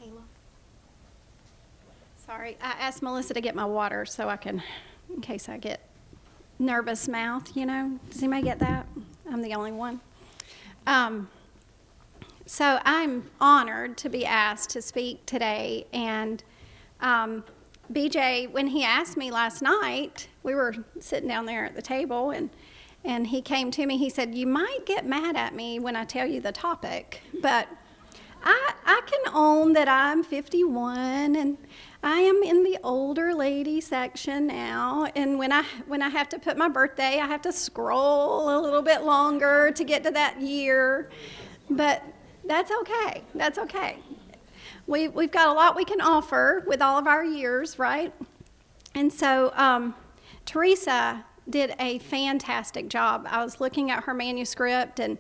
Kayla. Sorry, I asked Melissa to get my water so I can, in case I get nervous mouth, you know. Does anybody get that? I'm the only one. So I'm honored to be asked to speak today, and BJ, when he asked me last night, we were sitting down there at the table, and he came to me, he said, you might get mad at me when I tell you the topic, but I can own that I'm 51, and I am in the older lady section now, and when I have to put my birthday, I have to scroll a little bit longer to get to that year, but that's okay. That's okay. We've got a lot we can offer with all of our years, right? And so Teresa did a fantastic job. I was looking at her manuscript, and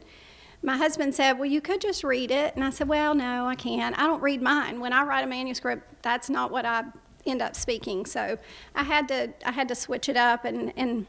my husband said, well, you could just read it. And I said, well, no, I can't. I don't read mine. When I write a manuscript, that's not what I end up speaking. So I had to switch it up and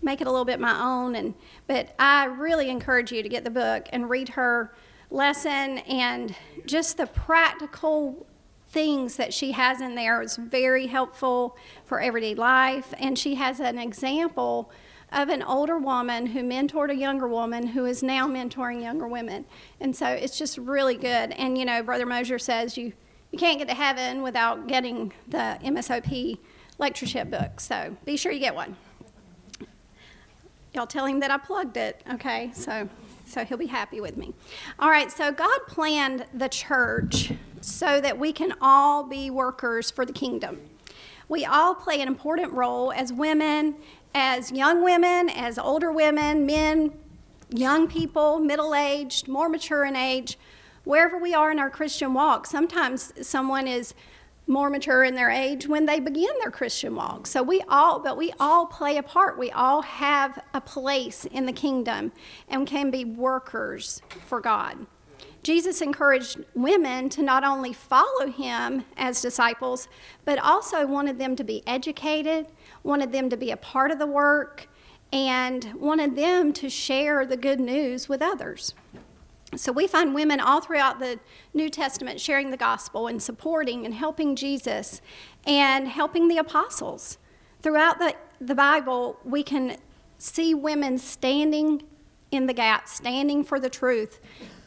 make it a little bit my own. But I really encourage you to get the book and read her lesson, and just the practical things that she has in there is very helpful for everyday life. And she has an example of an older woman who mentored a younger woman who is now mentoring younger women. And so it's just really good. And, you know, Brother Mosier says you can't get to heaven without getting the MSOP lectureship book. So be sure you get one. Y'all tell him that I plugged it, okay? So he'll be happy with me. All right, so God planned the church so that we can all be workers for the kingdom. We all play an important role as women, as young women, as older women, men, young people, middle-aged, more mature in age, wherever we are in our Christian walk. Sometimes someone is more mature in their age when they begin their Christian walk. So we all play a part. We all have a place in the kingdom and can be workers for God. Jesus encouraged women to not only follow him as disciples, but also wanted them to be educated, wanted them to be a part of the work, and wanted them to share the good news with others. So we find women all throughout the New Testament sharing the gospel and supporting and helping Jesus and helping the apostles. Throughout the Bible, we can see women standing in the gap, standing for the truth,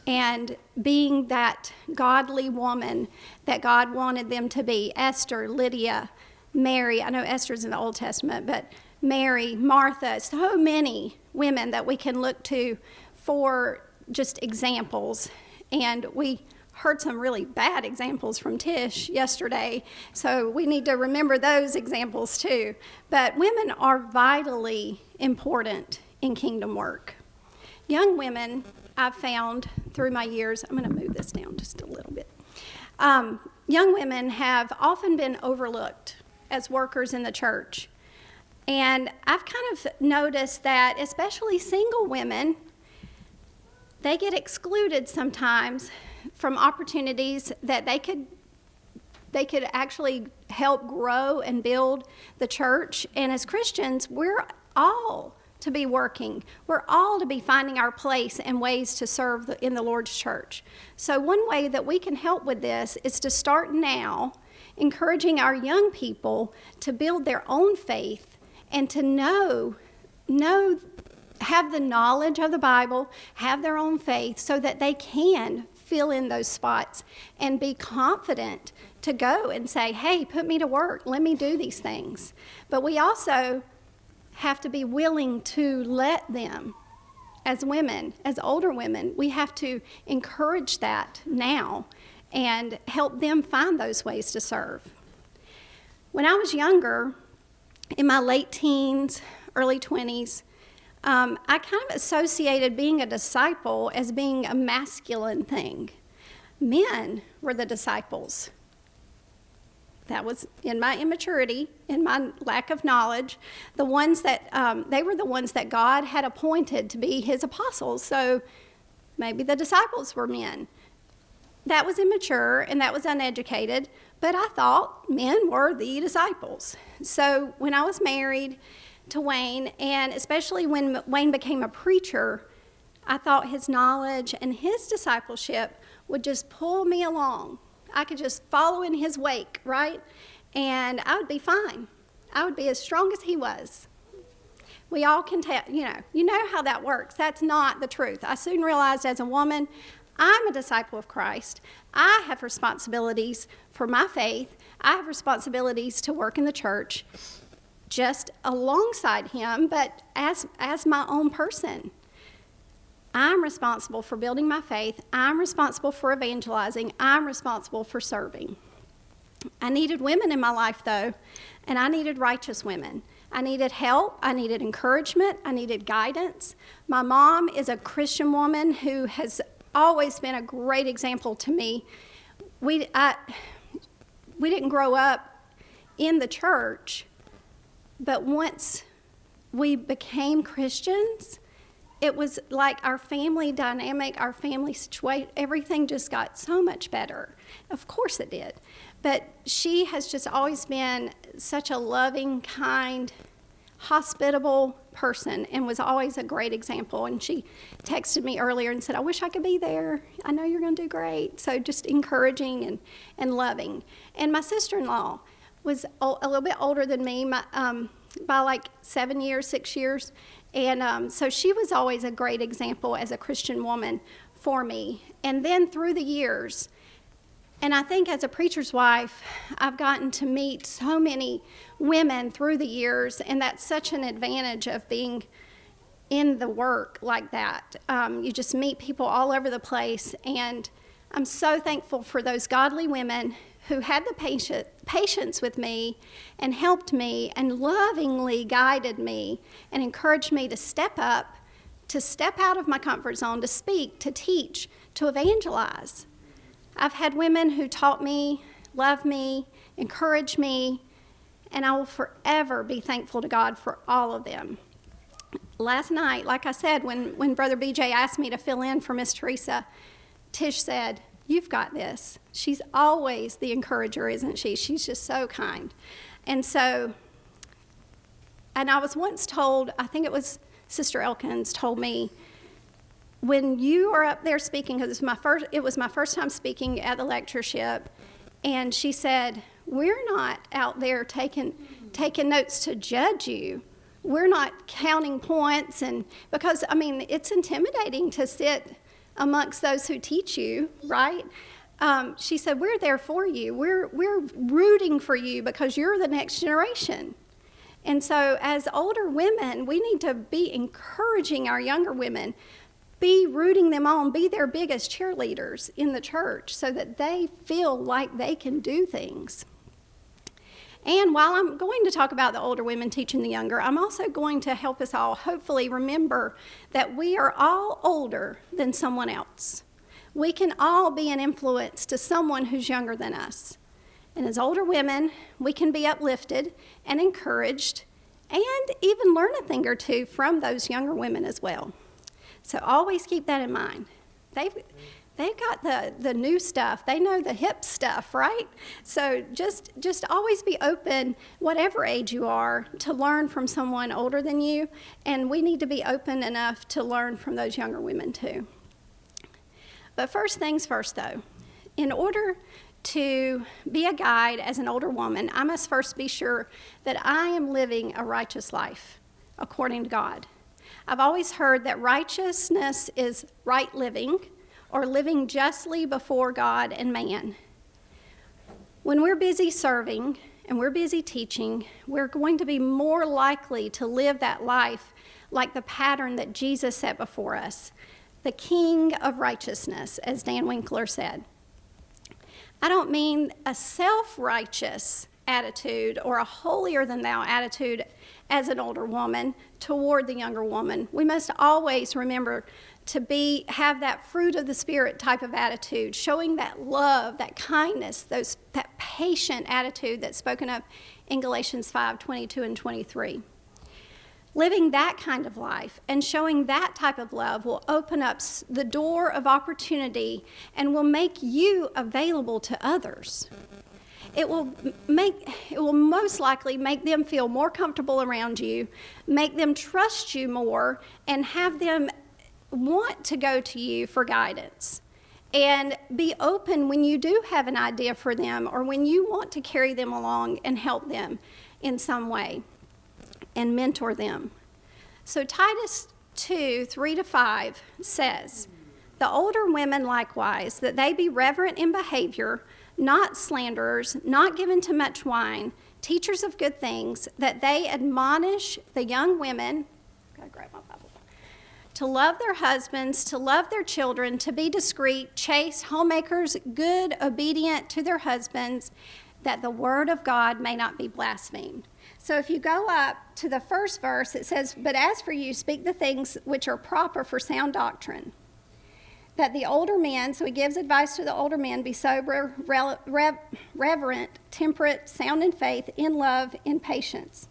and being that godly woman that God wanted them to be. Esther, Lydia, Mary. I know Esther's in the Old Testament, but Mary, Martha, so many women that we can look to for just examples. And we heard some really bad examples from Tish yesterday, so we need to remember those examples too. But women are vitally important in kingdom work. Young women, I've found through my years, I'm going to move this down just a little bit. Young women have often been overlooked as workers in the church. And I've kind of noticed that especially single women, they get excluded sometimes from opportunities that they could actually help grow and build the church. And as Christians, we're all to be working. We're all to be finding our place and ways to serve in the Lord's church. So one way that we can help with this is to start now, encouraging our young people to build their own faith and to have the knowledge of the Bible, have their own faith so that they can fill in those spots and be confident to go and say, hey, put me to work. Let me do these things. But we also have to be willing to let them, as women, as older women, we have to encourage that now and help them find those ways to serve. When I was younger, in my late teens, early 20s, I kind of associated being a disciple as being a masculine thing. Men were the disciples. That was in my immaturity, in my lack of knowledge. The ones that, they were the ones that God had appointed to be his apostles. So maybe the disciples were men. That was immature and that was uneducated, but I thought men were the disciples. So when I was married to Wayne, and especially when Wayne became a preacher, I thought his knowledge and his discipleship would just pull me along. I could just follow in his wake, right? And I would be fine. I would be as strong as he was. We all can tell, you know how that works. That's not the truth. I soon realized as a woman, I'm a disciple of Christ. I have responsibilities for my faith. I have responsibilities to work in the church just alongside him, but as my own person. I'm responsible for building my faith. I'm responsible for evangelizing. I'm responsible for serving. I needed women in my life, though, and I needed righteous women. I needed help. I needed encouragement. I needed guidance. My mom is a Christian woman who has always been a great example to me. We didn't grow up in the church, but once we became Christians, it was like our family dynamic, our family situation, everything just got so much better. Of course it did. But she has just always been such a loving, kind, hospitable person and was always a great example. And she texted me earlier and said, I wish I could be there. I know you're going to do great. So just encouraging and loving. And my sister-in-law was a little bit older than me by like 7 years, 6 years. And so she was always a great example as a Christian woman for me. And then through the years, and I think as a preacher's wife, I've gotten to meet so many women through the years, and that's such an advantage of being in the work like that. You just meet people all over the place, and I'm so thankful for those godly women who had the patience with me and helped me and lovingly guided me and encouraged me to step up, to step out of my comfort zone, to speak, to teach, to evangelize. I've had women who taught me, loved me, encouraged me, and I will forever be thankful to God for all of them. Last night, like I said, when Brother BJ asked me to fill in for Miss Teresa, Tish said, you've got this. She's always the encourager, isn't she? She's just so kind. And I was once told, I think it was Sister Elkins told me, when you are up there speaking, because it was my first time speaking at the lectureship, and she said, we're not out there taking notes to judge you. We're not counting points, and because, it's intimidating to sit amongst those who teach you, right? She said, we're there for you. We're rooting for you because you're the next generation. And so as older women, we need to be encouraging our younger women, be rooting them on, be their biggest cheerleaders in the church so that they feel like they can do things. And while I'm going to talk about the older women teaching the younger, I'm also going to help us all hopefully remember that we are all older than someone else. We can all be an influence to someone who's younger than us. And as older women, we can be uplifted and encouraged and even learn a thing or two from those younger women as well. So always keep that in mind. They've got the new stuff. They know the hip stuff, right? So just always be open, whatever age you are, to learn from someone older than you. And we need to be open enough to learn from those younger women too. But first things first, though. In order to be a guide as an older woman, I must first be sure that I am living a righteous life according to God. I've always heard that righteousness is right living, or living justly before God and man. When we're busy serving and we're busy teaching, we're going to be more likely to live that life like the pattern that Jesus set before us, the King of righteousness, as Dan Winkler said. I don't mean a self-righteous attitude or a holier-than-thou attitude as an older woman toward the younger woman. We must always remember to have that fruit of the Spirit type of attitude, showing that love, that kindness, that patient attitude that's spoken of in Galatians 5:22 and 23. Living that kind of life and showing that type of love will open up the door of opportunity and will make you available to others. It will most likely make them feel more comfortable around you, make them trust you more, and have them want to go to you for guidance. And be open when you do have an idea for them or when you want to carry them along and help them in some way and mentor them. So Titus 2:3-5 says, "The older women likewise, that they be reverent in behavior, not slanderers, not given to much wine, teachers of good things, that they admonish the young women," gotta grab my Bible, "to love their husbands, to love their children, to be discreet, chaste, homemakers, good, obedient to their husbands, that the word of God may not be blasphemed." So if you go up to the first verse, it says, "But as for you, speak the things which are proper for sound doctrine, that the older men," so he gives advice to the older men, "be sober, reverent, temperate, sound in faith, in love, in patience.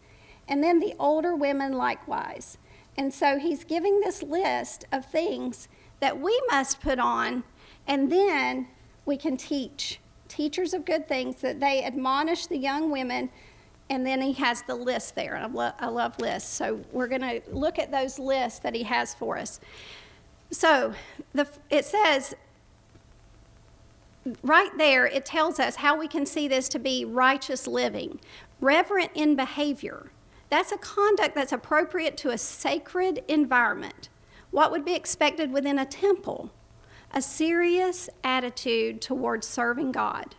And then the older women likewise." And so he's giving this list of things that we must put on, and then we can teach. Teachers of good things, that they admonish the young women. And then he has the list there. I love lists. So we're going to look at those lists that he has for us. So it says right there, it tells us how we can see this to be righteous living. Reverent in behavior. That's a conduct that's appropriate to a sacred environment. What would be expected within a temple? A serious attitude towards serving God.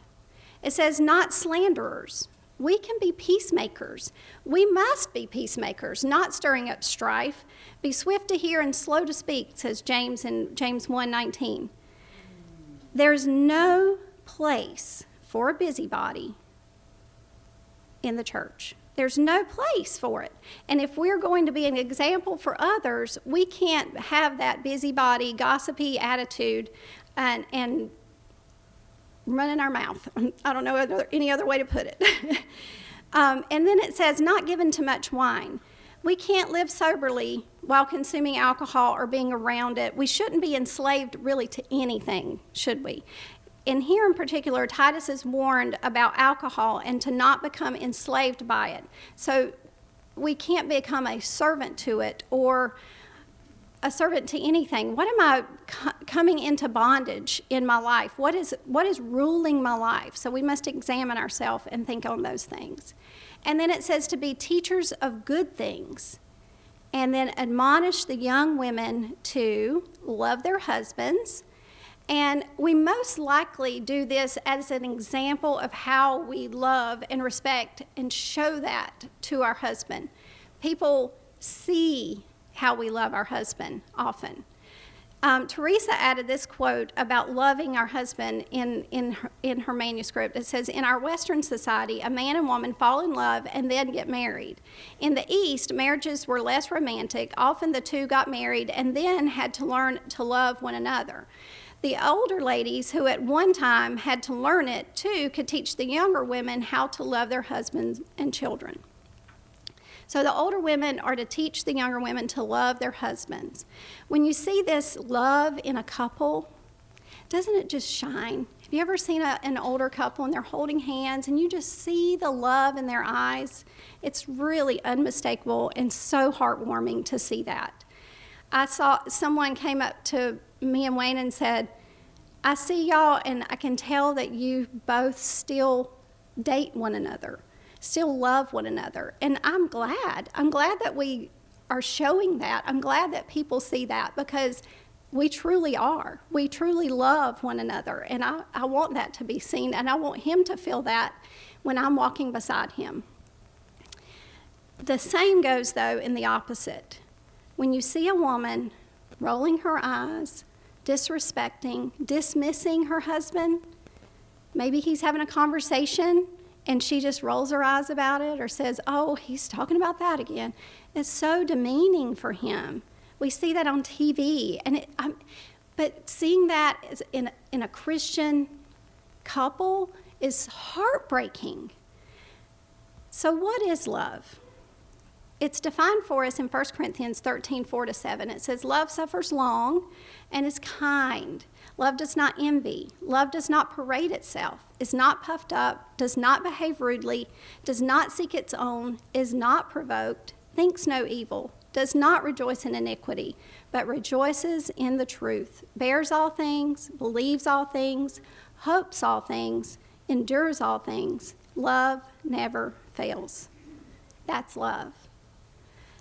It says not slanderers. We can be peacemakers. We must be peacemakers, not stirring up strife. Be swift to hear and slow to speak, says James in James 1:19. There's no place for a busybody in the church. There's no place for it. And if we're going to be an example for others, we can't have that busybody, gossipy attitude and running our mouth. I don't know any other way to put it. And then it says, not given to much wine. We can't live soberly while consuming alcohol or being around it. We shouldn't be enslaved really to anything, should we? And here in particular, Titus is warned about alcohol and to not become enslaved by it. So we can't become a servant to it or a servant to anything. What am I coming into bondage in my life? What is ruling my life? So we must examine ourselves and think on those things. And then it says to be teachers of good things. And then admonish the young women to love their husbands. And we most likely do this as an example of how we love and respect and show that to our husband. People see how we love our husband often. Teresa added this quote about loving our husband in her manuscript. It says, in our Western society, a man and woman fall in love and then get married. In the East, marriages were less romantic. Often the two got married and then had to learn to love one another. The older ladies who at one time had to learn it too could teach the younger women how to love their husbands and children. So the older women are to teach the younger women to love their husbands. When you see this love in a couple, doesn't it just shine? Have you ever seen an older couple and they're holding hands and you just see the love in their eyes? It's really unmistakable and so heartwarming to see that. I saw someone came up to me and Wayne and said, I see y'all and I can tell that you both still date one another, still love one another. And I'm glad that we are showing that. I'm glad that people see that because we truly are. We truly love one another. And I want that to be seen and I want him to feel that when I'm walking beside him. The same goes though in the opposite. When you see a woman rolling her eyes, disrespecting, dismissing her husband, maybe he's having a conversation and she just rolls her eyes about it or says, oh, he's talking about that again. It's so demeaning for him. We see that on TV. But seeing that in a Christian couple is heartbreaking. So what is love? It's defined for us in 1 Corinthians 13:4-7. It says, love suffers long and is kind. Love does not envy. Love does not parade itself, is not puffed up, does not behave rudely, does not seek its own, is not provoked, thinks no evil, does not rejoice in iniquity, but rejoices in the truth, bears all things, believes all things, hopes all things, endures all things. Love never fails. That's love.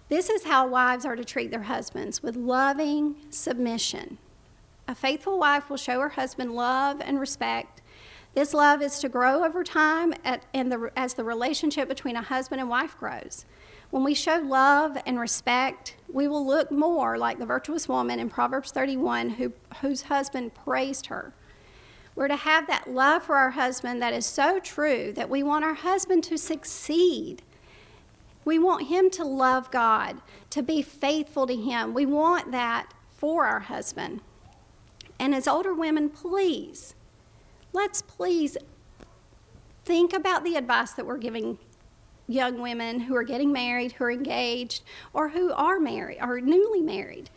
This is how wives are to treat their husbands, with loving submission. A faithful wife will show her husband love and respect. This love is to grow over time as the relationship between a husband and wife grows. When we show love and respect, we will look more like the virtuous woman in Proverbs 31 whose husband praised her. We're to have that love for our husband that is so true that we want our husband to succeed. We want him to love God, to be faithful to him. We want that for our husband. And as older women, let's please think about the advice that we're giving young women who are getting married, who are engaged, or who are married or newly married.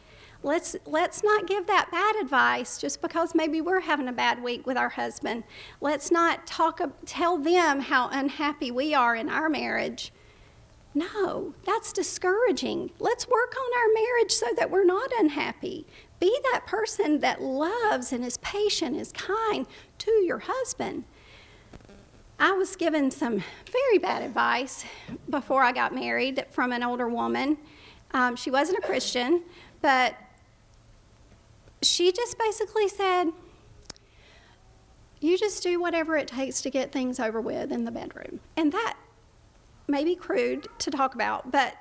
Let's not give that bad advice just because maybe we're having a bad week with our husband. Let's not tell them how unhappy we are in our marriage. No, that's discouraging. Let's work on our marriage so that we're not unhappy. Be that person that loves and is patient, is kind to your husband. I was given some very bad advice before I got married from an older woman. She wasn't a Christian, but she just basically said, you just do whatever it takes to get things over with in the bedroom. And that may be crude to talk about, but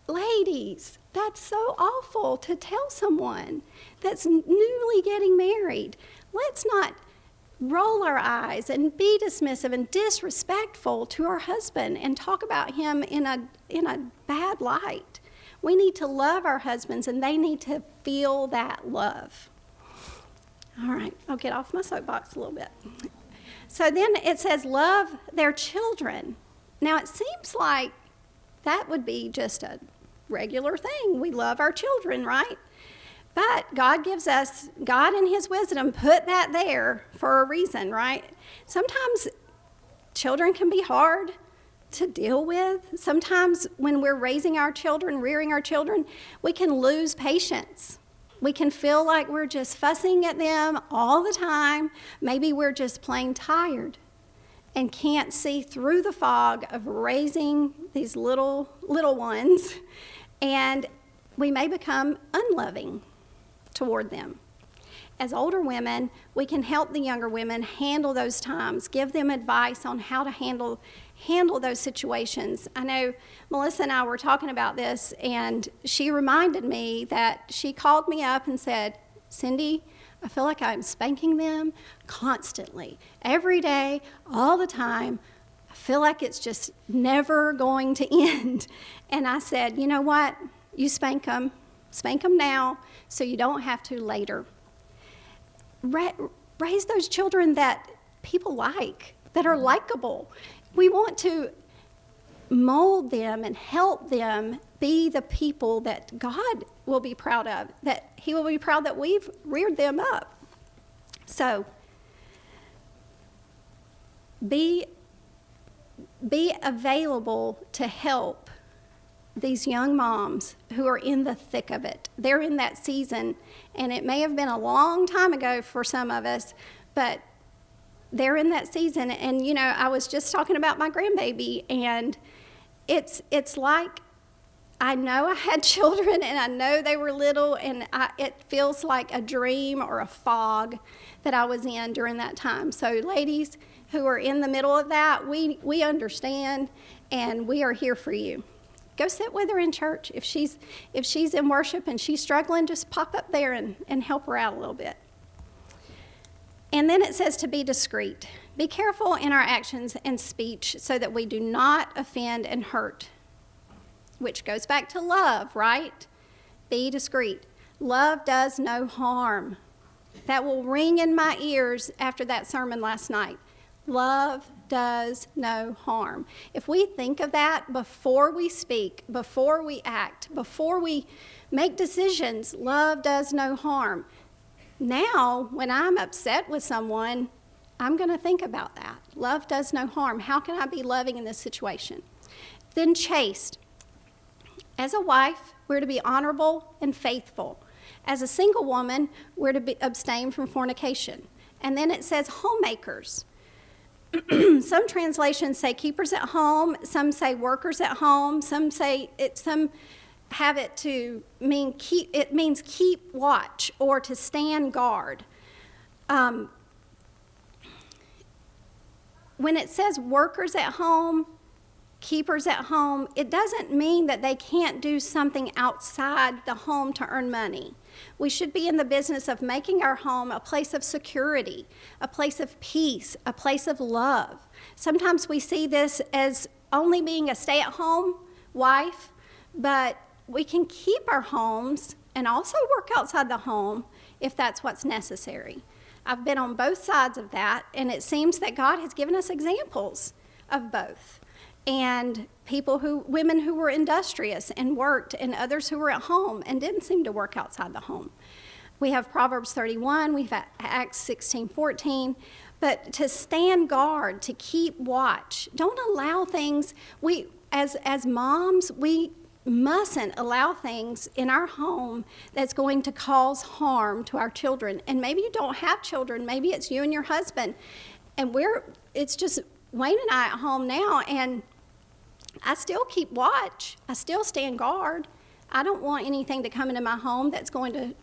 ladies, that's so awful to tell someone that's newly getting married. Let's not roll our eyes and be dismissive and disrespectful to our husband and talk about him in a bad light. We need to love our husbands, and they need to feel that love. All right, I'll get off my soapbox a little bit. So then it says, love their children. Now, it seems like that would be just a regular thing. We love our children, right? But God in his wisdom put that there for a reason, right? Sometimes children can be hard to deal with. Sometimes when we're raising our children, rearing our children, we can lose patience. We can feel like we're just fussing at them all the time. Maybe we're just plain tired and can't see through the fog of raising these little ones, and we may become unloving toward them. As older women, we can help the younger women handle those times, give them advice on how to handle those situations. I know Melissa and I were talking about this, and she reminded me that she called me up and said, Cindy, I feel like I'm spanking them constantly, every day, all the time. I feel like it's just never going to end. And I said, you know what? You spank them now so you don't have to later. Raise those children that people like, that are likable. We want to mold them and help them be the people that God will be proud of, that he will be proud that we've reared them up. So be available to help these young moms who are in the thick of it. They're in that season, and it may have been a long time ago for some of us, but they're in that season. And, you know, I was just talking about my grandbaby, and it's like I know I had children, and I know they were little, and it feels like a dream or a fog that I was in during that time. So ladies who are in the middle of that, we understand, and we are here for you. Go sit with her in church. If she's in worship and she's struggling, just pop up there and help her out a little bit. And then it says to be discreet. Be careful in our actions and speech so that we do not offend and hurt, which goes back to love, right? Be discreet. Love does no harm. That will ring in my ears after that sermon last night. Love does no harm. If we think of that before we speak, before we act, before we make decisions, love does no harm. Now, when I'm upset with someone, I'm going to think about that. Love does no harm. How can I be loving in this situation? Then chaste. As a wife, we're to be honorable and faithful. As a single woman, we're to abstain from fornication. And then it says homemakers. Some translations say keepers at home, some say workers at home, some have it to mean it means keep watch or to stand guard. When it says workers at home, keepers at home, it doesn't mean that they can't do something outside the home to earn money. We should be in the business of making our home a place of security, a place of peace, a place of love. Sometimes we see this as only being a stay-at-home wife, but we can keep our homes and also work outside the home if that's what's necessary. I've been on both sides of that, and it seems that God has given us examples of both. And women who were industrious and worked, and others who were at home and didn't seem to work outside the home. We have Proverbs 31, we have Acts 16:14, but to stand guard, to keep watch. Don't allow things, as moms, we mustn't allow things in our home that's going to cause harm to our children. And maybe you don't have children, maybe it's you and your husband, and it's just Wayne and I at home now, and I still keep watch. I still stand guard. I don't want anything to come into my home that's going to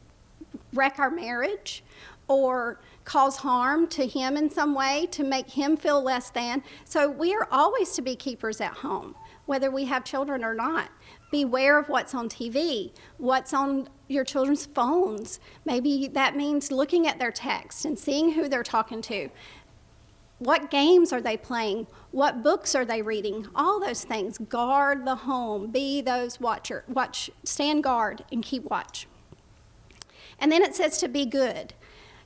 wreck our marriage or cause harm to him in some way, to make him feel less than. So we are always to be keepers at home, whether we have children or not. Beware of what's on TV, what's on your children's phones. Maybe that means looking at their text and seeing who they're talking to. What games are they playing? What books are they reading? All those things. Guard the home. Be those watch, stand guard and keep watch. And then it says to be good,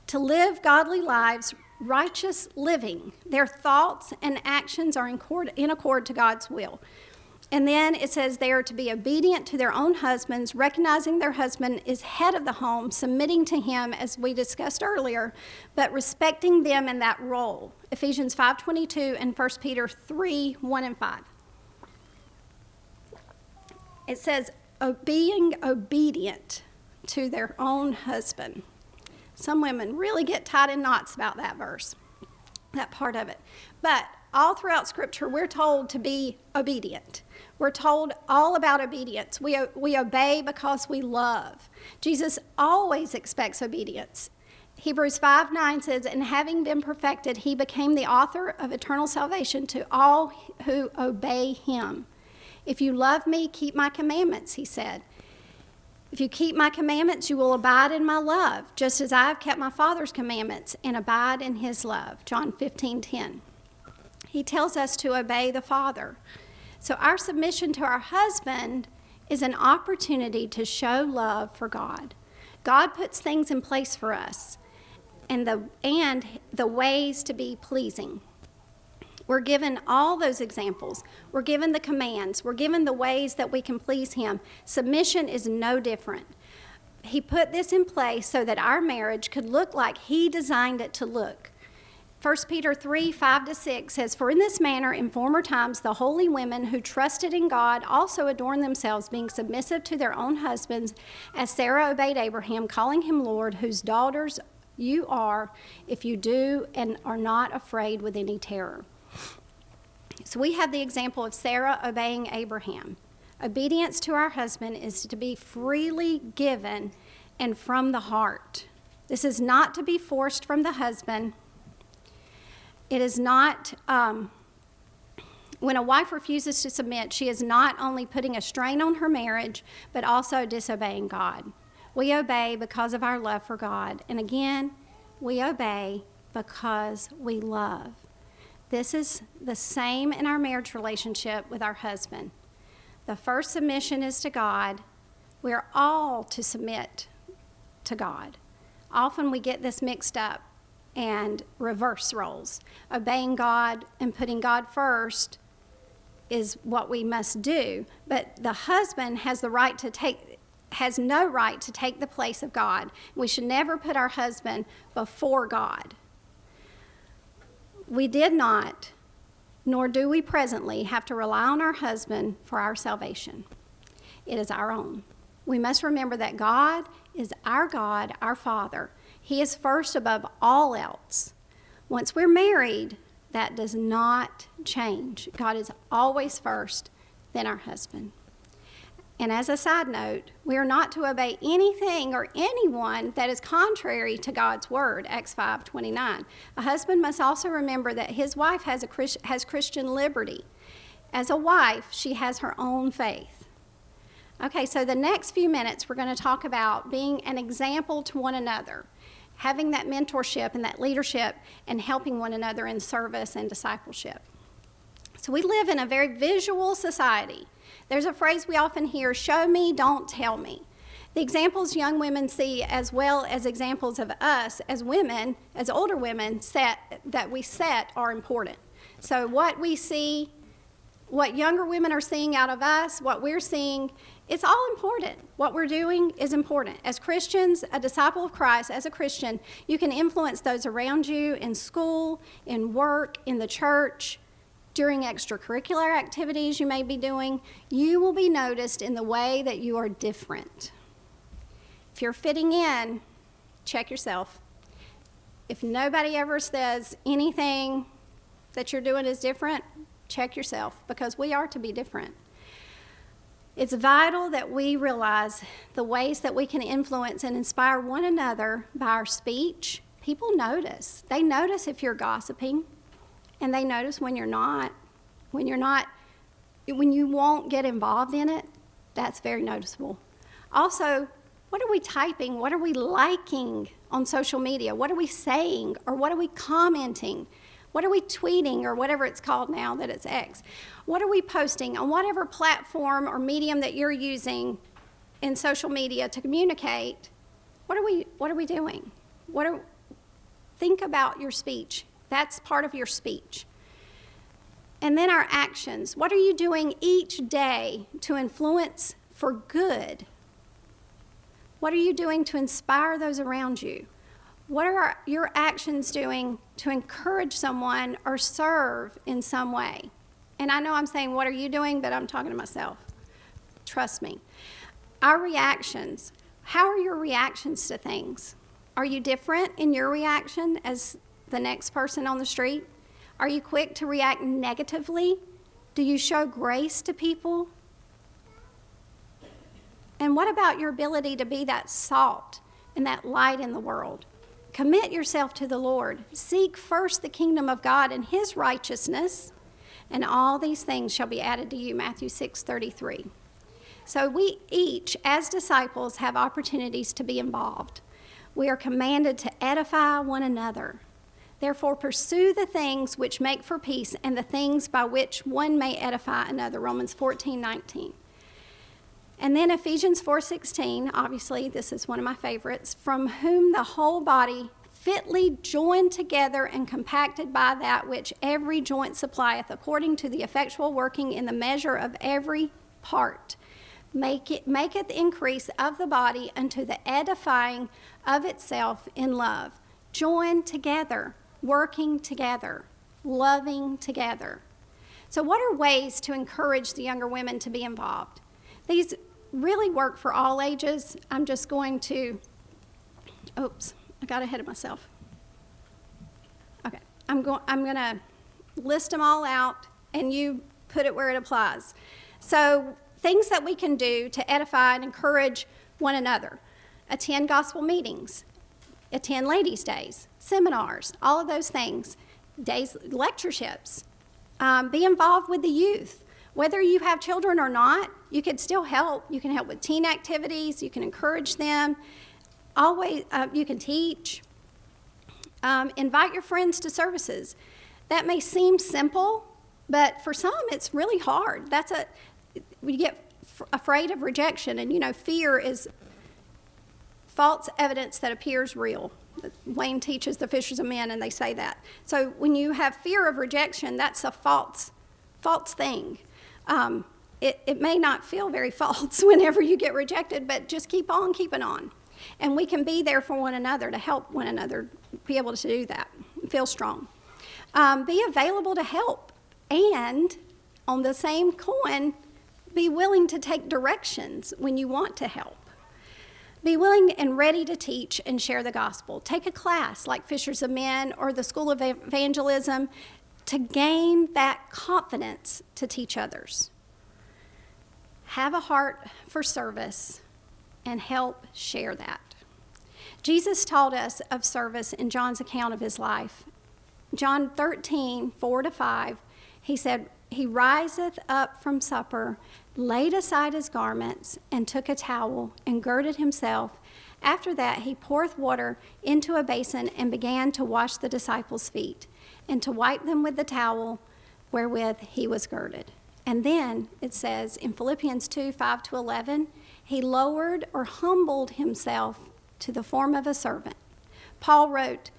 to live godly lives, righteous living. Their thoughts and actions are in accord to God's will. And then it says they are to be obedient to their own husbands, recognizing their husband is head of the home, submitting to him, as we discussed earlier, but respecting them in that role. Ephesians 5:22 and 1 Peter 3:1 and 5. It says, being obedient to their own husband. Some women really get tied in knots about that verse, that part of it. But all throughout Scripture, we're told to be obedient. We're told all about obedience. We obey because we love. Jesus always expects obedience. Hebrews 5:9 says, and having been perfected, he became the author of eternal salvation to all who obey him. If you love me, keep my commandments, he said. If you keep my commandments, you will abide in my love, just as I have kept my Father's commandments and abide in his love. John 15:10. He tells us to obey the Father. So our submission to our husband is an opportunity to show love for God. God puts things in place for us and the ways to be pleasing. We're given all those examples. We're given the commands. We're given the ways that we can please him. Submission is no different. He put this in place so that our marriage could look like he designed it to look. 1 Peter 3:5-6 says, for in this manner in former times the holy women who trusted in God also adorned themselves, being submissive to their own husbands, as Sarah obeyed Abraham, calling him Lord, whose daughters you are, if you do and are not afraid with any terror. So we have the example of Sarah obeying Abraham. Obedience to our husband is to be freely given and from the heart. This is not to be forced from the husband. It is not, when a wife refuses to submit, she is not only putting a strain on her marriage, but also disobeying God. We obey because of our love for God. And again, we obey because we love. This is the same in our marriage relationship with our husband. The first submission is to God. We're all to submit to God. Often we get this mixed up and reverse roles. Obeying God and putting God first is what we must do, but the husband has no right to take the place of God. We should never put our husband before God. We did not, nor do we presently, have to rely on our husband for our salvation. It is our own. We must remember that God is our God, our Father. He is first above all else. Once we're married, that does not change. God is always first, then our husband. And as a side note, we are not to obey anything or anyone that is contrary to God's word, Acts 5:29. A husband must also remember that his wife has Christian liberty. As a wife, she has her own faith. Okay, so the next few minutes, we're going to talk about being an example to one another, having that mentorship and that leadership, and helping one another in service and discipleship. So we live in a very visual society. There's a phrase we often hear, show me, don't tell me. The examples young women see, as well as examples of us as women, as older women, that we set are important. So what we see, what younger women are seeing out of us, what we're seeing, it's all important. What we're doing is important. As Christians, a disciple of Christ, as a Christian, you can influence those around you in school, in work, in the church, during extracurricular activities you may be doing. You will be noticed in the way that you are different. If you're fitting in, check yourself. If nobody ever says anything that you're doing is different, check yourself, because we are to be different. It's vital that we realize the ways that we can influence and inspire one another by our speech. People notice. They notice if you're gossiping, and they notice when you're not. When you won't get involved in it, that's very noticeable. Also, what are we typing? What are we liking on social media? What are we saying, or what are we commenting? What are we tweeting, or whatever it's called now that it's X? What are we posting on whatever platform or medium that you're using in social media to communicate? What are we doing? Think about your speech. That's part of your speech. And then our actions. What are you doing each day to influence for good? What are you doing to inspire those around you? What are your actions doing to encourage someone or serve in some way? And I know I'm saying, what are you doing? But I'm talking to myself. Trust me. Our reactions. How are your reactions to things? Are you different in your reaction as the next person on the street? Are you quick to react negatively? Do you show grace to people? And what about your ability to be that salt and that light in the world? Commit yourself to the Lord. Seek first the kingdom of God and his righteousness, and all these things shall be added to you, Matthew 6:33. So we each, as disciples, have opportunities to be involved. We are commanded to edify one another. Therefore, pursue the things which make for peace and the things by which one may edify another, Romans 14:19. And then Ephesians 4:16, obviously this is one of my favorites, from whom the whole body fitly joined together and compacted by that which every joint supplieth, according to the effectual working in the measure of every part, maketh the increase of the body unto the edifying of itself in love. Joined together, working together, loving together. So what are ways to encourage the younger women to be involved? These really work for all ages. I'm just going to, I got ahead of myself. Okay, I'm going to list them all out, and you put it where it applies. So things that we can do to edify and encourage one another. Attend gospel meetings, attend ladies' days, seminars, all of those things, lectureships. Be involved with the youth. Whether you have children or not, you can still help. You can help with teen activities. You can encourage them. Always, you can teach. Invite your friends to services. That may seem simple, but for some, it's really hard. We get afraid of rejection, and fear is false evidence that appears real. Wayne teaches the fishers of men, and they say that. So when you have fear of rejection, that's a false thing. It may not feel very false whenever you get rejected, but just keep on keeping on. And we can be there for one another to help one another be able to do that, feel strong. Be available to help. And on the same coin, Be willing to take directions when you want to help. Be willing and ready to teach and share the gospel. Take a class like Fishers of Men or the School of Evangelism to gain that confidence to teach others. Have a heart for service and help share that. Jesus taught us of service in John's account of his life. John 13, 4-5, he said, "He riseth up from supper, laid aside his garments, and took a towel, and girded himself. After that he poureth water into a basin, and began to wash the disciples' feet, and to wipe them with the towel wherewith he was girded." And then it says in Philippians 2, 5-11, he lowered or humbled himself to the form of a servant. Paul wrote,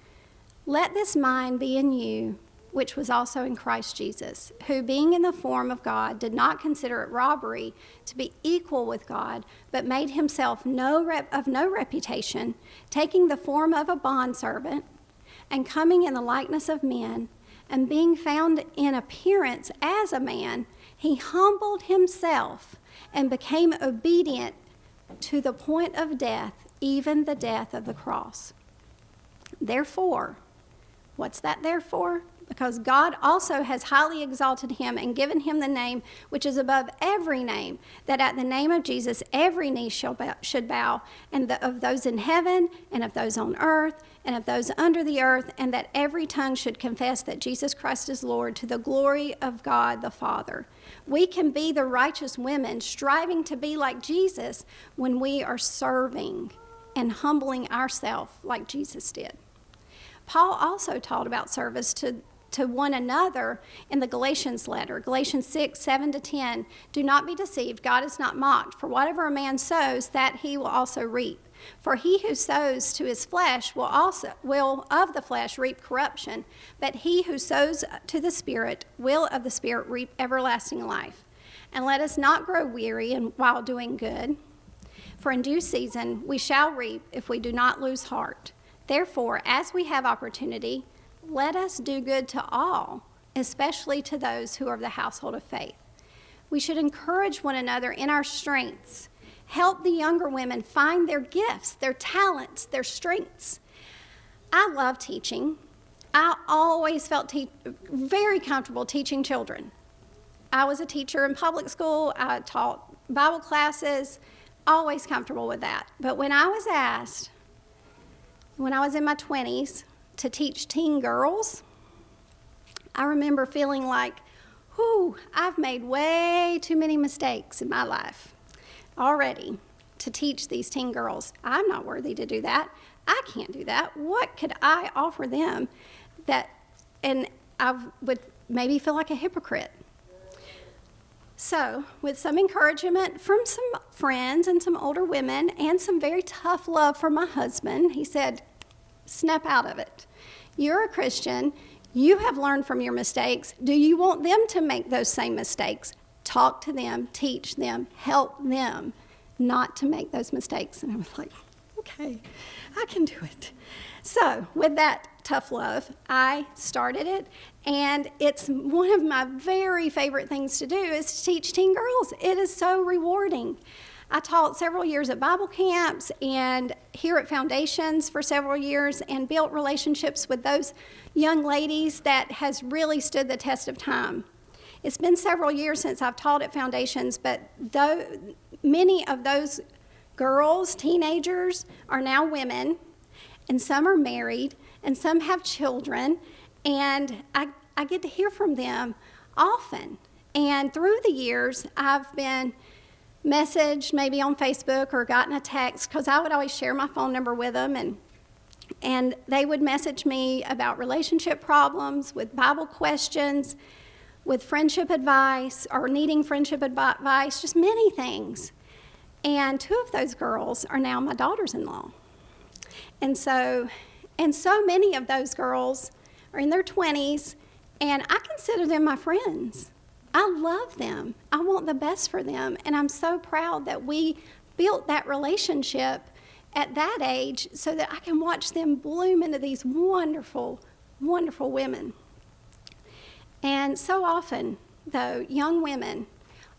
"Let this mind be in you, which was also in Christ Jesus, who being in the form of God did not consider it robbery to be equal with God, but made himself of no reputation, taking the form of a bondservant, and coming in the likeness of men, and being found in appearance as a man, he humbled himself and became obedient to the point of death, even the death of the cross. Therefore," what's that therefore? Because God also has highly exalted him and given him the name which is above every name, that at the name of Jesus every knee should bow, and of those in heaven, and of those on earth, and of those under the earth, and that every tongue should confess that Jesus Christ is Lord, to the glory of God the Father. We can be the righteous women striving to be like Jesus when we are serving and humbling ourselves like Jesus did. Paul also taught about service to one another in the Galatians letter, Galatians 6, 7-10. "Do not be deceived, God is not mocked, for whatever a man sows, that he will also reap. For he who sows to his flesh will of the flesh reap corruption, but he who sows to the Spirit will of the Spirit reap everlasting life. And let us not grow weary while doing good, for in due season we shall reap if we do not lose heart. Therefore, as we have opportunity, let us do good to all, especially to those who are of the household of faith." We should encourage one another in our strengths. Help the younger women find their gifts, their talents, their strengths. I love teaching. I always felt very comfortable teaching children. I was a teacher in public school. I taught Bible classes, always comfortable with that. But when I was asked, when I was in my 20s, to teach teen girls, I remember feeling like, I've made way too many mistakes in my life already to teach these teen girls. I'm not worthy to do that. I can't do that. What could I offer them and I would maybe feel like a hypocrite. So, with some encouragement from some friends and some older women and some very tough love from my husband, he said, "Snap out of it. You're a Christian. You have learned from your mistakes. Do you want them to make those same mistakes? Talk to them, teach them, help them not to make those mistakes." And I was like, okay, I can do it. So with that tough love, I started it, and it's one of my very favorite things to do is to teach teen girls. It is so rewarding. I taught several years at Bible camps and here at Foundations for several years, and built relationships with those young ladies that has really stood the test of time. It's been several years since I've taught at Foundations, but many of those girls, teenagers, are now women, and some are married, and some have children, and I get to hear from them often. And through the years, I've been messaged maybe on Facebook or gotten a text, because I would always share my phone number with them, and they would message me about relationship problems, with Bible questions, with friendship advice, or needing friendship advice, just many things. And two of those girls are now my daughters-in-law. And so many of those girls are in their 20s, and I consider them my friends. I love them. I want the best for them, and I'm so proud that we built that relationship at that age so that I can watch them bloom into these wonderful, wonderful women. And so often, though, young women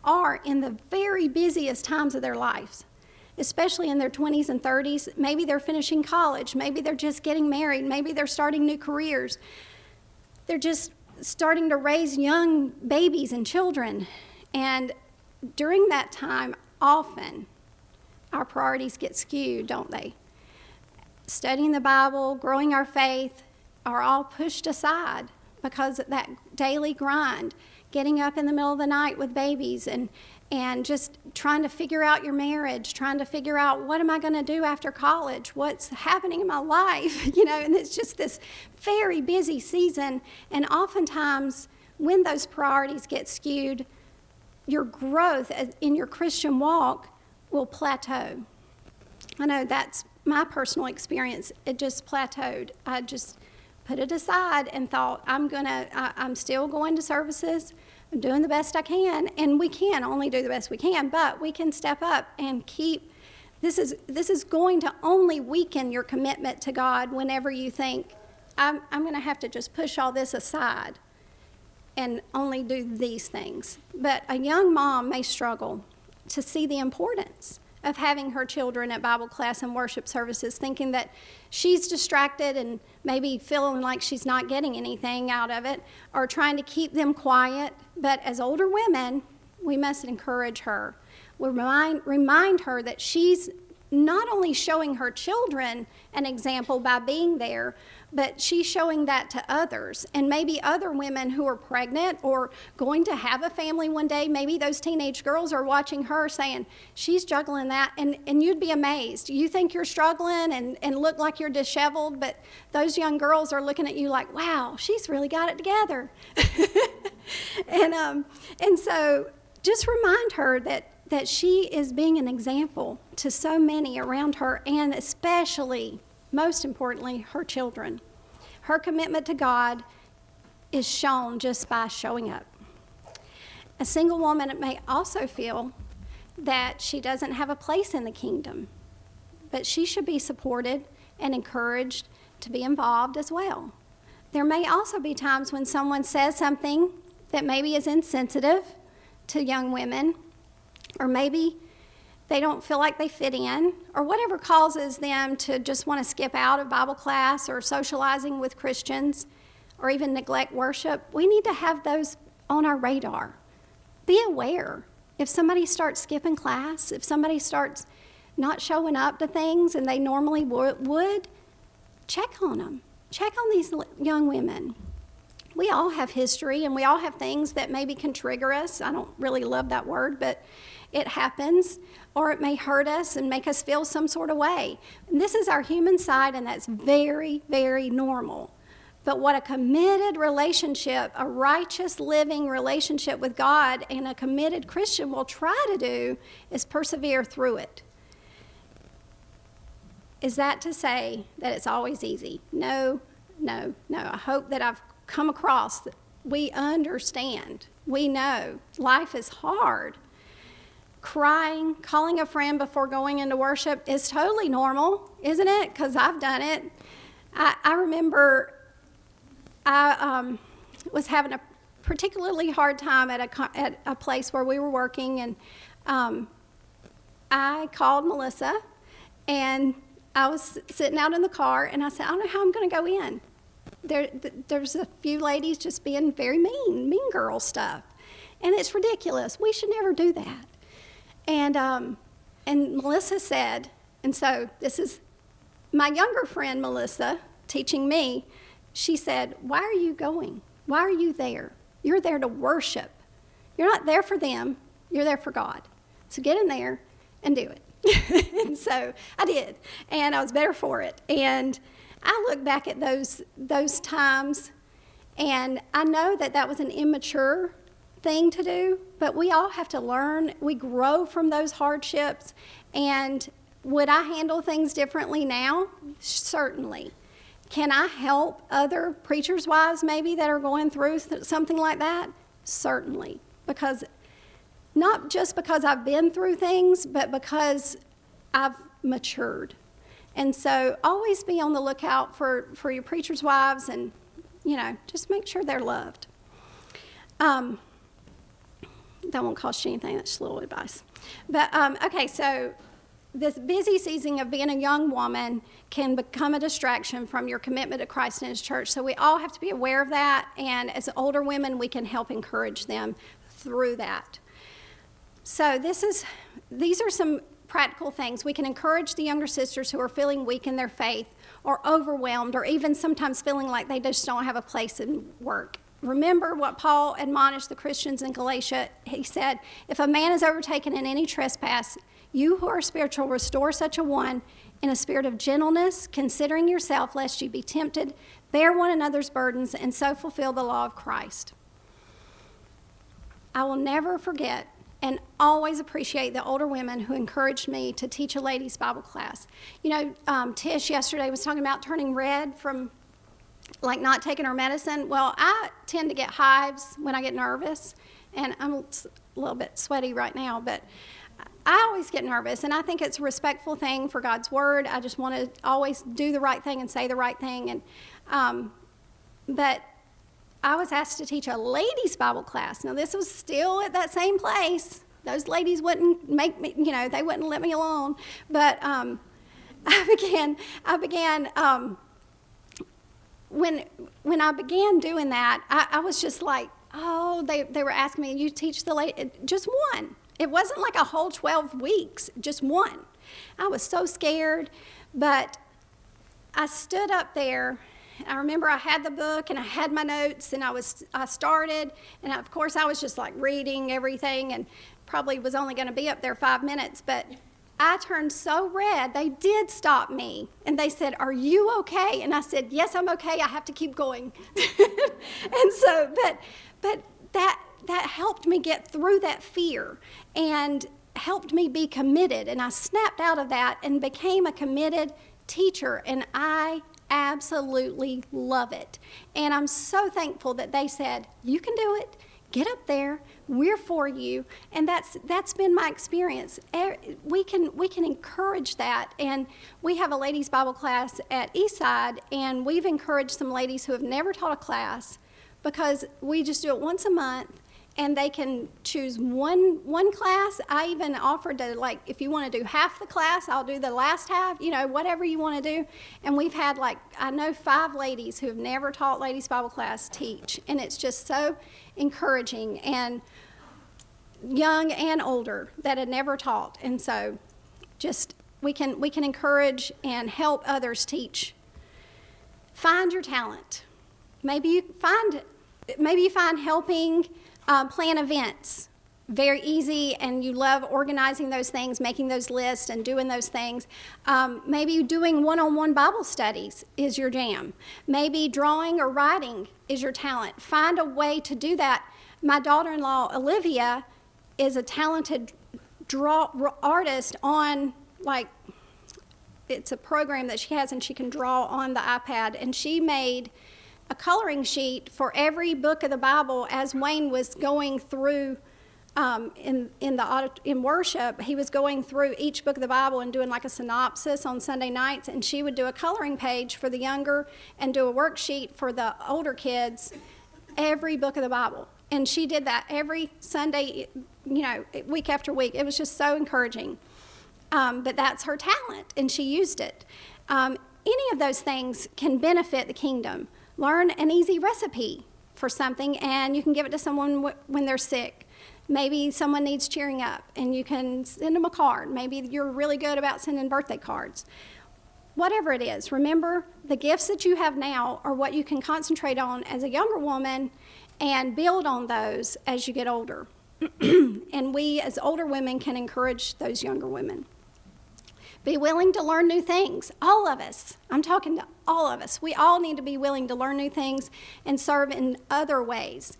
are in the very busiest times of their lives, especially in their 20s and 30s. Maybe they're finishing college. Maybe they're just getting married. Maybe they're starting new careers. They're just starting to raise young babies and children. And during that time, often our priorities get skewed, don't they? Studying the Bible, growing our faith are all pushed aside because of that daily grind, getting up in the middle of the night with babies and just trying to figure out your marriage, trying to figure out what am I going to do after college, what's happening in my life, and it's just this very busy season. And oftentimes when those priorities get skewed, your growth in your Christian walk will plateau. I know that's my personal experience. It just plateaued. I just put it aside and thought, I'm still going to services. I'm doing the best I can, and we can only do the best we can, but we can step up and keep. This is going to only weaken your commitment to God whenever you think, I'm going to have to just push all this aside and only do these things. But a young mom may struggle to see the importance of having her children at Bible class and worship services, thinking that she's distracted and maybe feeling like she's not getting anything out of it, or trying to keep them quiet. But as older women, we must encourage her. We remind her that she's not only showing her children an example by being there, but she's showing that to others. And maybe other women who are pregnant or going to have a family one day, maybe those teenage girls are watching her saying, she's juggling that, and you'd be amazed. You think you're struggling and look like you're disheveled, but those young girls are looking at you like, wow, she's really got it together. And so just remind her that she is being an example to so many around her, and especially, most importantly, her children. Her commitment to God is shown just by showing up. A single woman may also feel that she doesn't have a place in the kingdom, but she should be supported and encouraged to be involved as well. There may also be times when someone says something that maybe is insensitive to young women, or maybe they don't feel like they fit in, or whatever causes them to just want to skip out of Bible class or socializing with Christians, or even neglect worship. We need to have those on our radar. Be aware. If somebody starts skipping class, if somebody starts not showing up to things and they normally would, check on them. Check on these young women. We all have history, and we all have things that maybe can trigger us. I don't really love that word, but it happens, or it may hurt us and make us feel some sort of way. And this is our human side, and that's very, very normal. But what a committed relationship, a righteous living relationship with God, and a committed Christian will try to do is persevere through it. Is that to say that it's always easy? No. I hope that I've come across that we understand. We know life is hard. Crying, calling a friend before going into worship is totally normal, isn't it? Because I've done it. I remember I was having a particularly hard time at a place where we were working, and I called Melissa, and I was sitting out in the car, and I said, I don't know how I'm going to go in. There's a few ladies just being very mean girl stuff, and it's ridiculous. We should never do that. And Melissa said, and so this is my younger friend Melissa teaching me, she said, why are you going? Why are you there? You're there to worship. You're not there for them. You're there for God. So get in there and do it. And so I did, and I was better for it. And I look back at those times, and I know that was an immature thing to do, but we all have to learn. We grow from those hardships. And would I handle things differently now? Certainly. Can I help other preachers' wives maybe that are going through something like that? Certainly. Because not just because I've been through things, but because I've matured. And so always be on the lookout for your preachers' wives, and, just make sure they're loved. That won't cost you anything. That's just a little advice. But, okay, so this busy season of being a young woman can become a distraction from your commitment to Christ and his church. So we all have to be aware of that. And as older women, we can help encourage them through that. So these are some practical things. We can encourage the younger sisters who are feeling weak in their faith or overwhelmed or even sometimes feeling like they just don't have a place in work. Remember what Paul admonished the Christians in Galatia. He said, if a man is overtaken in any trespass, you who are spiritual, restore such a one in a spirit of gentleness, considering yourself, lest you be tempted. Bear one another's burdens, and so fulfill the law of Christ. I will never forget and always appreciate the older women who encouraged me to teach a ladies' Bible class. You know, Tish yesterday was talking about turning red from like not taking her medicine. Well, I tend to get hives when I get nervous, and I'm a little bit sweaty right now, but I always get nervous, and I think it's a respectful thing for God's word. I just want to always do the right thing and say the right thing. And but I was asked to teach a ladies' Bible class. Now, this was still at that same place. Those ladies wouldn't make me, you know, they wouldn't let me alone. But I began. When I began doing that, I was just like, oh, they were asking me, you teach the lady, just one. It wasn't like a whole 12 weeks, just one. I was so scared, but I stood up there. I remember I had the book and I had my notes, and I started, and of course I was just like reading everything and probably was only going to be up there 5 minutes, but I turned so red, they did stop me, and they said, are you okay? And I said, yes, I'm okay, I have to keep going. And so, but that helped me get through that fear and helped me be committed, and I snapped out of that and became a committed teacher, and I absolutely love it. And I'm so thankful that they said, you can do it. Get up there. We're for you. And that's been my experience. We can encourage that. And we have a ladies' Bible class at Eastside, and we've encouraged some ladies who have never taught a class, because we just do it once a month, and they can choose one class. I even offered to, like, if you want to do half the class, I'll do the last half, you know, whatever you want to do. And we've had, like, I know 5 ladies who have never taught ladies' Bible class teach. And it's just so encouraging, and young and older that had never taught. And so just we can encourage and help others teach. Find your talent. Maybe you find helping plan events very easy, and you love organizing those things, making those lists and doing those things. Maybe doing one-on-one Bible studies is your jam. Maybe drawing or writing is your talent. Find a way to do that. My daughter-in-law, Olivia, is a talented artist on, like, it's a program that she has, and she can draw on the iPad, and she made a coloring sheet for every book of the Bible. As Wayne was going through in worship, he was going through each book of the Bible and doing like a synopsis on Sunday nights, and she would do a coloring page for the younger and do a worksheet for the older kids, every book of the Bible. And she did that every Sunday, you know, week after week. It was just so encouraging. But that's her talent, and she used it. Any of those things can benefit the kingdom. Learn an easy recipe for something, and you can give it to someone when they're sick. Maybe someone needs cheering up, and you can send them a card. Maybe you're really good about sending birthday cards. Whatever it is, remember, the gifts that you have now are what you can concentrate on as a younger woman and build on those as you get older. And we, as older women, can encourage those younger women. Be willing to learn new things. All of us. I'm talking to all of us. We all need to be willing to learn new things and serve in other ways.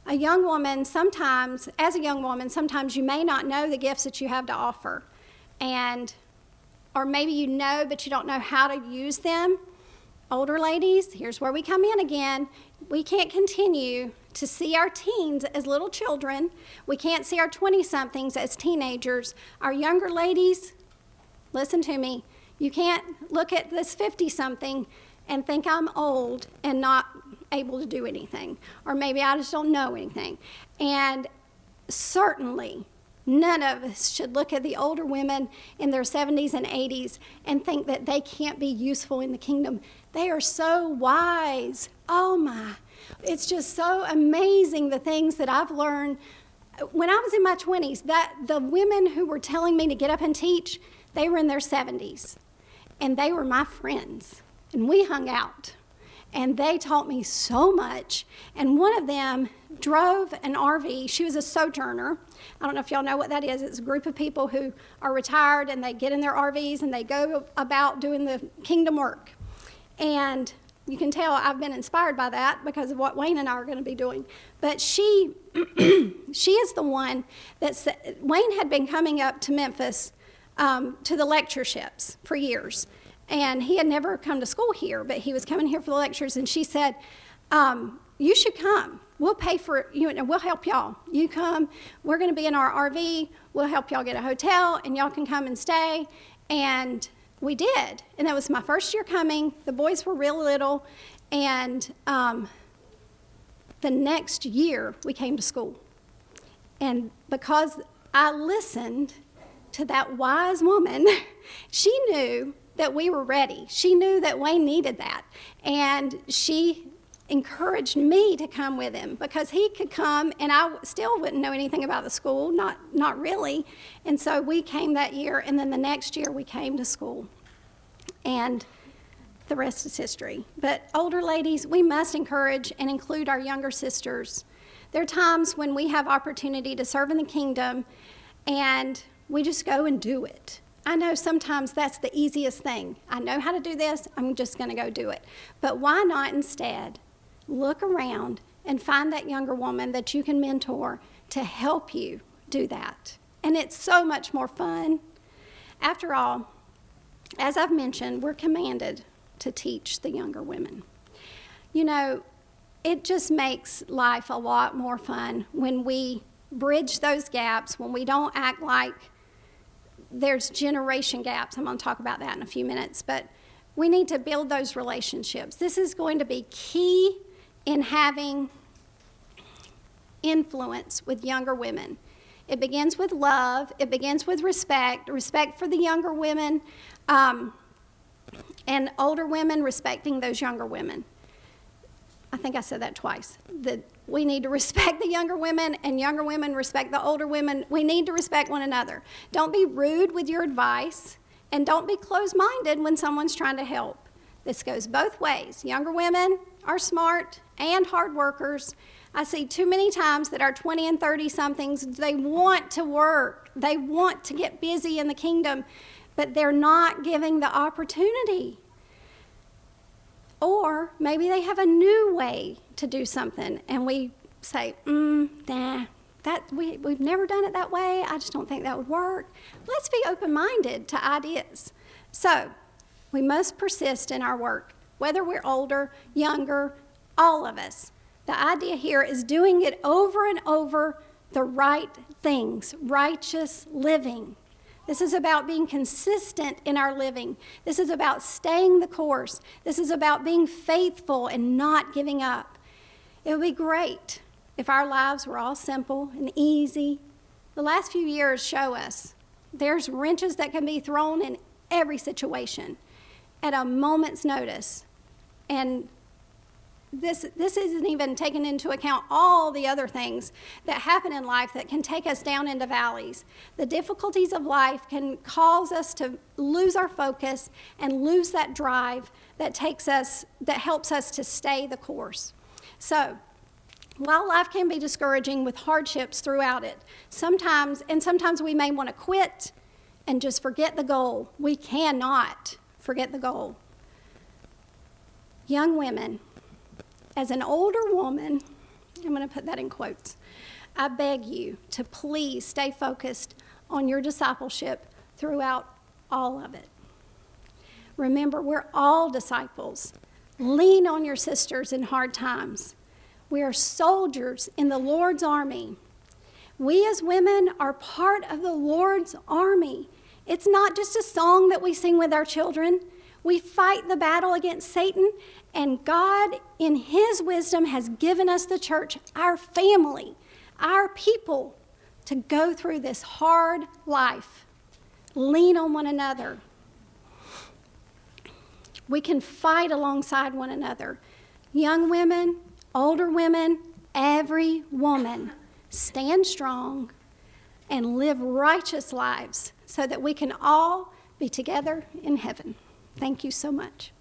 As a young woman, sometimes you may not know the gifts that you have to offer. Or maybe you know, but you don't know how to use them. Older ladies, here's where we come in again. We can't continue to see our teens as little children. We can't see our 20-somethings as teenagers. Our younger ladies, listen to me, you can't look at this 50-something and think I'm old and not able to do anything. Or maybe I just don't know anything. And certainly none of us should look at the older women in their 70s and 80s and think that they can't be useful in the kingdom. They are so wise. Oh my, it's just so amazing the things that I've learned. When I was in my 20s, that the women who were telling me to get up and teach, they were in their 70s. And they were my friends. And we hung out. And they taught me so much. And one of them drove an RV. She was a sojourner. I don't know if y'all know what that is. It's a group of people who are retired and they get in their RVs and they go about doing the kingdom work. And you can tell I've been inspired by that because of what Wayne and I are going to be doing. But she is the one that Wayne had been coming up to Memphis to the lectureships for years. And he had never come to school here, but he was coming here for the lectures. And she said, you should come. We'll pay for you, and we'll help y'all. You come. We're going to be in our RV. We'll help y'all get a hotel, and y'all can come and stay. And we did. And that was my first year coming. The boys were real little. And the next year, we came to school. And because I listened to that wise woman, she knew that we were ready. She knew that Wayne needed that. And she encouraged me to come with him because he could come and I still wouldn't know anything about the school, not really. And so we came that year, and then the next year we came to school. And the rest is history. But older ladies, we must encourage and include our younger sisters. There are times when we have opportunity to serve in the kingdom and we just go and do it. I know sometimes that's the easiest thing. I know how to do this, I'm just going to go do it. But why not instead look around and find that younger woman that you can mentor to help you do that? And it's so much more fun. After all, as I've mentioned, we're commanded to teach the younger women. You know, it just makes life a lot more fun when we bridge those gaps, when we don't act like there's generation gaps. I'm going to talk about that in a few minutes, but we need to build those relationships. This is going to be key in having influence with younger women. It begins with love. It begins with respect for the younger women, and older women respecting those younger women. I think I said that twice. That we need to respect the younger women, and younger women respect the older women. We need to respect one another. Don't be rude with your advice, and don't be closed-minded when someone's trying to help. This goes both ways. Younger women are smart and hard workers. I see too many times that our 20 and 30-somethings, they want to work. They want to get busy in the kingdom, but they're not giving the opportunity. Or maybe they have a new way to do something, and we say, nah, we've never done it that way. I just don't think that would work. Let's be open-minded to ideas. So we must persist in our work, whether we're older, younger, all of us. The idea here is doing it over and over, the right things, righteous living. This is about being consistent in our living. This is about staying the course. This is about being faithful and not giving up. It would be great if our lives were all simple and easy. The last few years show us there's wrenches that can be thrown in every situation at a moment's notice. And this isn't even taking into account all the other things that happen in life that can take us down into valleys. The difficulties of life can cause us to lose our focus and lose that drive that helps us to stay the course. So, while life can be discouraging with hardships throughout it, sometimes we may want to quit and just forget the goal. We cannot forget the goal. Young women, as an older woman, I'm going to put that in quotes, I beg you to please stay focused on your discipleship throughout all of it. Remember, we're all disciples. Lean on your sisters in hard times. We are soldiers in the Lord's army. We as women are part of the Lord's army. It's not just a song that we sing with our children. We fight the battle against Satan, and God, in his wisdom, has given us the church, our family, our people, to go through this hard life. Lean on one another. We can fight alongside one another. Young women, older women, every woman, stand strong and live righteous lives so that we can all be together in heaven. Thank you so much.